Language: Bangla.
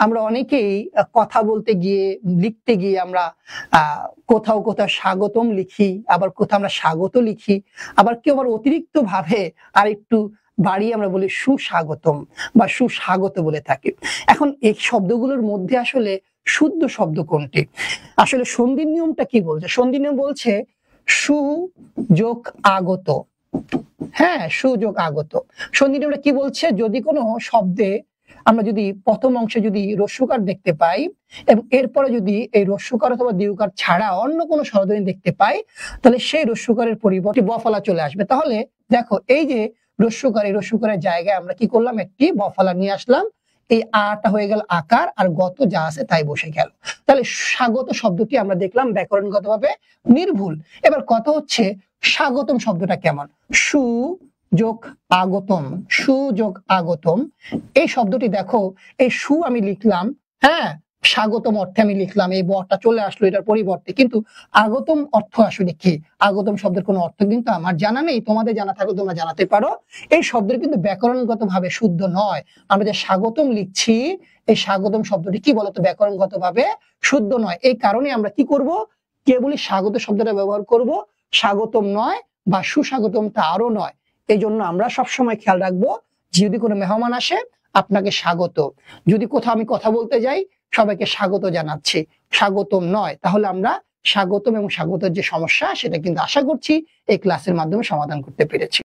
আমরা অনেকেই কথা বলতে গিয়ে লিখতে গিয়ে আমরা কোথাও কোথাও স্বাগতম লিখি, আবার কোথাও আমরা স্বাগত লিখি, আবার কেউ আবার অতিরিক্ত ভাবে আর একটু বাড়িয়ে আমরা বলি সুস্বাগতম বা সুস্বাগত বলে থাকি। এখন এই শব্দগুলোর মধ্যে আসলে শুদ্ধ শব্দ কোনটি? আসলে সন্ধির নিয়মটা কি বলছে? সন্ধির নিয়ম বলছে সু যোগ আগত। হ্যাঁ, সুযোগ আগত। সন্ধি নিয়মটা কি বলছে? যদি কোনো শব্দে আমরা যদি প্রথম অংশে যদি রস্যকার দেখতে পাই এবং এরপরে যদি এই রস্যকার অথবা দীর্ঘকার ছাড়া অন্য কোনো স্বরধ্বনি দেখতে পাই, তাহলে সেই রস্যকারের পরিবর্তে বফলা চলে আসবে। তাহলে দেখো এই যে রস্যকার, এই রস্যকারের জায়গায় আমরা কি করলাম? একটি বফলা নিয়ে আসলাম। এই আটা হয়ে গেল আকার, আর গত যা আছে তাই বসে গেল। তাহলে স্বাগত শব্দটি আমরা দেখলাম ব্যাকরণগতভাবে নির্ভুল। এবার কথা হচ্ছে স্বাগতম শব্দটা কেমন? সু যোগ আগতম, সু যোগ আগতম। এই শব্দটি দেখো, এই সু আমি লিখলাম, হ্যাঁ, স্বাগতম অর্থে আমি লিখলাম, এই বটা চলে আসলো এটার পরিবর্তে, কিন্তু আগতম অর্থ আসলে কি? আগতম শব্দের কোনো অর্থ কিন্তু আমার জানা নেই, তোমাদের জানা থাকলে তোমরা জানাতে পারো। এই শব্দের কিন্তু ব্যাকরণগত ভাবে শুদ্ধ নয়। আমরা যে স্বাগতম লিখছি, এই স্বাগতম শব্দটি কি বলতো? ব্যাকরণগত ভাবে শুদ্ধ নয়। এই কারণে আমরা কি করব? কেবলই স্বাগত শব্দটা ব্যবহার করব, স্বাগতম নয়, বা সুস্বাগতম তা আরো নয়। এই জন্য আমরা সবসময় খেয়াল রাখবো, যদি কোনো মেহমান আসে আপনাকে স্বাগত, যদি কোথাও আমি কথা বলতে যাই সবাইকে স্বাগত জানাচ্ছি, স্বাগতম নয়। তাহলে আমরা স্বাগতম এবং স্বাগতের যে সমস্যা সেটা কিন্তু আশা করছি এই ক্লাসের মাধ্যমে সমাধান করতে পেরেছি।